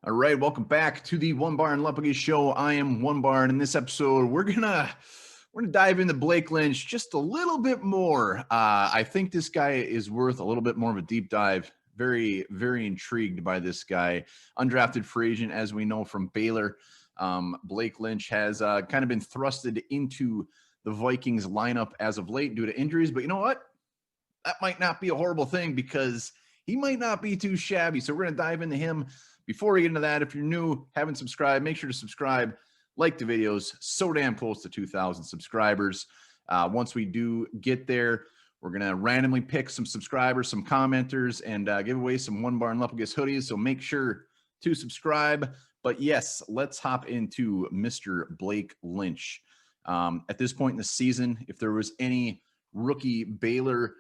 All right, welcome back to the One Bar and Lepage Show. I am One Bar, and in this episode, we're gonna dive into Blake Lynch just a little bit more. I think this guy is worth a little bit more of a deep dive. Very, very intrigued by this guy. Undrafted free agent, as we know from Baylor. Blake Lynch has kind of been thrusted into the Vikings lineup as of late due to injuries, but you know what? That might not be a horrible thing because he might not be too shabby. So we're going to dive into him. Before we get into that, if you're new, haven't subscribed, make sure to subscribe, like the videos. So damn close to 2,000 subscribers. Once we do get there, we're going to randomly pick some subscribers, some commenters, and give away some One Bar and Lepage hoodies. So make sure to subscribe. But yes, let's hop into Mr. Blake Lynch. At this point in the season, if there was any rookie Baylor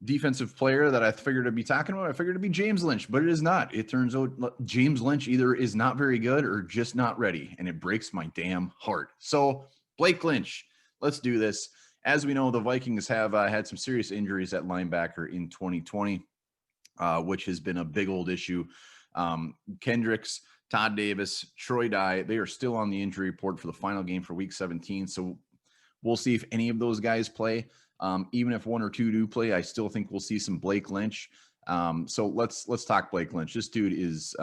defensive player that I figured to be talking about, I figured to be James Lynch, but it is not. It turns out James Lynch either is not very good or just not ready, and it breaks my damn heart. So Blake Lynch, let's do this. As we know, the Vikings have had some serious injuries at linebacker in 2020, which has been a big old issue. Kendricks, Todd Davis, Troy Dye, they are still on the injury report for the final game for Week 17. So we'll see if any of those guys play. Even if one or two do play, I still think we'll see some Blake Lynch. So let's talk Blake Lynch. This dude is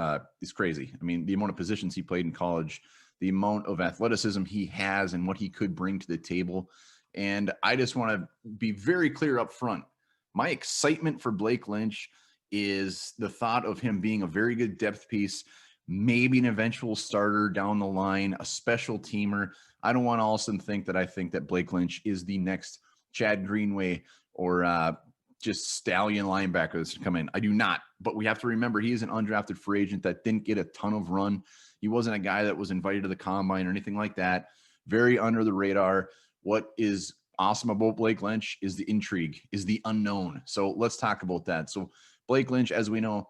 crazy. I mean, the amount of positions he played in college, the amount of athleticism he has, and what he could bring to the table. And I just want to be very clear up front. My excitement for Blake Lynch is the thought of him being a very good depth piece, maybe an eventual starter down the line, a special teamer. I don't want to also think that I think that Blake Lynch is the next Chad Greenway or just stallion linebacker that's come in. I do not, but we have to remember he is an undrafted free agent that didn't get a ton of run. He wasn't a guy that was invited to the combine or anything like that. Very under the radar. What is awesome about Blake Lynch is the intrigue, is the unknown. So let's talk about that. So Blake Lynch, as we know,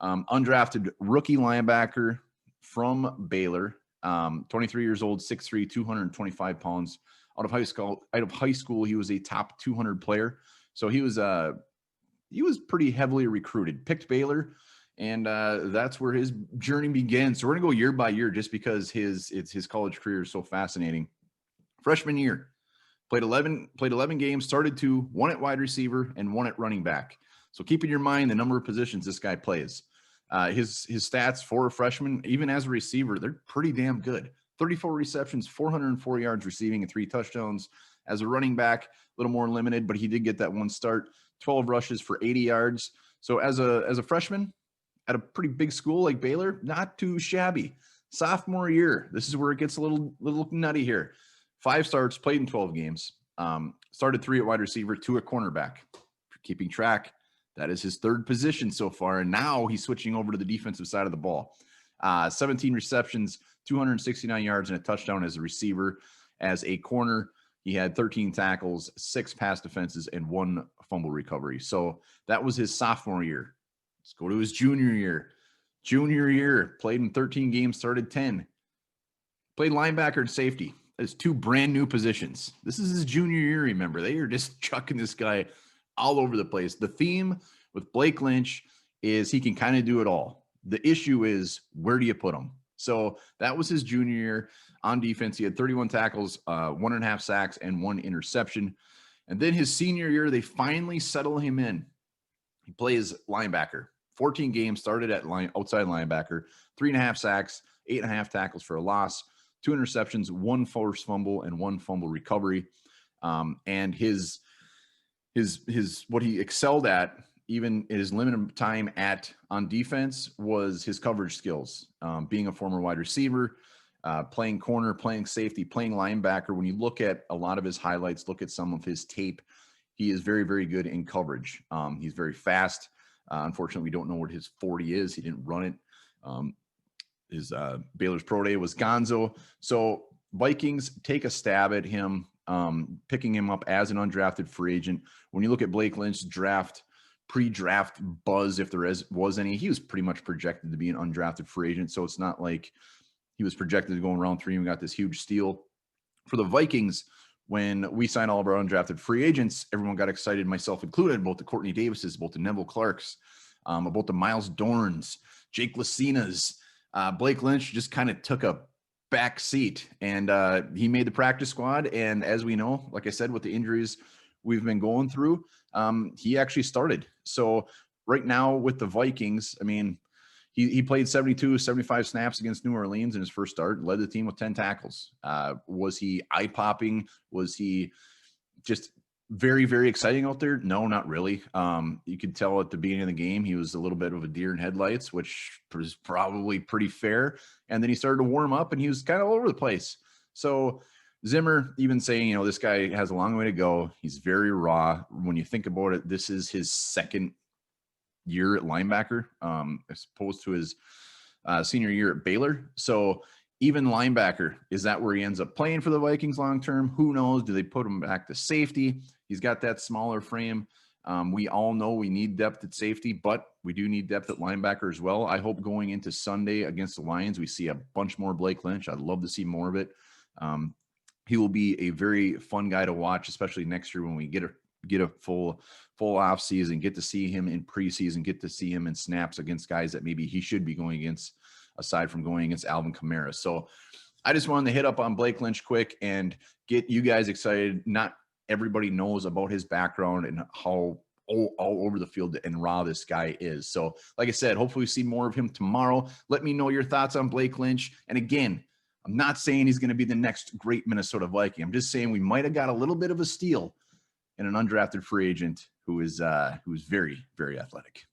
undrafted rookie linebacker from Baylor, 23 years old, 6'3", 225 pounds. Out of high school, he was a top 200 player. So he was pretty heavily recruited. Picked Baylor, and that's where his journey began. So we're gonna go year by year, just because his college career is so fascinating. Freshman year, played 11 games, started 2, 1 at wide receiver and 1 at running back. So keep in your mind the number of positions this guy plays. His stats for a freshman, even as a receiver, they're pretty damn good. 34 receptions, 404 yards receiving, and 3 touchdowns. As a running back, a little more limited, but he did get that one start. 12 rushes for 80 yards. So as a freshman at a pretty big school like Baylor, not too shabby. Sophomore year, this is where it gets a little nutty here. 5 starts, played in 12 games. Started 3 at wide receiver, 2 at cornerback. Keeping track, that is his 3rd position so far, and now he's switching over to the defensive side of the ball. 17 receptions, 269 yards, and a touchdown as a receiver. As a corner, he had 13 tackles, 6 pass defenses, and 1 fumble recovery. So that was his sophomore year. Let's go to his junior year. Junior year, played in 13 games, started 10. Played linebacker and safety. That's 2 brand new positions. This is his junior year, remember. They are just chucking this guy all over the place. The theme with Blake Lynch is he can kind of do it all. The issue is, where do you put him? So that was his junior year. On defense, he had 31 tackles, 1.5 sacks, and 1 interception. And then his senior year, they finally settle him in. He plays linebacker. 14 games, started at outside linebacker, 3.5 sacks, 8.5 tackles for a loss, 2 interceptions, 1 forced fumble, and 1 fumble recovery. And his what he excelled at, even his limited time on defense, was his coverage skills. Being a former wide receiver, playing corner, playing safety, playing linebacker. When you look at a lot of his highlights, look at some of his tape, he is very, very good in coverage. He's very fast. Unfortunately, we don't know what his 40 is. He didn't run it. His Baylor's pro day was Gonzo. So Vikings take a stab at him, picking him up as an undrafted free agent. When you look at Blake Lynch's pre-draft buzz, if there was any, he was pretty much projected to be an undrafted free agent. So it's not like he was projected to go in round 3 and we got this huge steal. For the Vikings, when we signed all of our undrafted free agents, everyone got excited, myself included, about the Courtney Davises, about the Neville Clarks, about the Miles Dorns, Jake Lacinas, Blake Lynch just kind of took a back seat, and he made the practice squad. And as we know, like I said, with the injuries we've been going through, he actually started. So right now with the Vikings, I mean, he played 72, 75 snaps against New Orleans in his first start, led the team with 10 tackles. Was he eye-popping? Was he just very, very exciting out there? No, not really. You could tell at the beginning of the game, he was a little bit of a deer in headlights, which was probably pretty fair. And then he started to warm up and he was kind of all over the place. So Zimmer even saying, you know, this guy has a long way to go. He's very raw. When you think about it, this is his second year at linebacker, as opposed to his senior year at Baylor. So even linebacker, is that where he ends up playing for the Vikings long term? Who knows? Do they put him back to safety? He's got that smaller frame. We all know we need depth at safety, but we do need depth at linebacker as well. I hope going into Sunday against the Lions, we see a bunch more Blake Lynch. I'd love to see more of it. He will be a very fun guy to watch, especially next year when we get a full off season, get to see him in preseason, get to see him in snaps against guys that maybe he should be going against, aside from going against Alvin Kamara. So I just wanted to hit up on Blake Lynch quick and get you guys excited. Not everybody knows about his background and how all over the field and raw this guy is. So like I said, hopefully we see more of him tomorrow. Let me know your thoughts on Blake Lynch. And again, I'm not saying he's going to be the next great Minnesota Viking. I'm just saying we might have got a little bit of a steal in an undrafted free agent who is very, very athletic.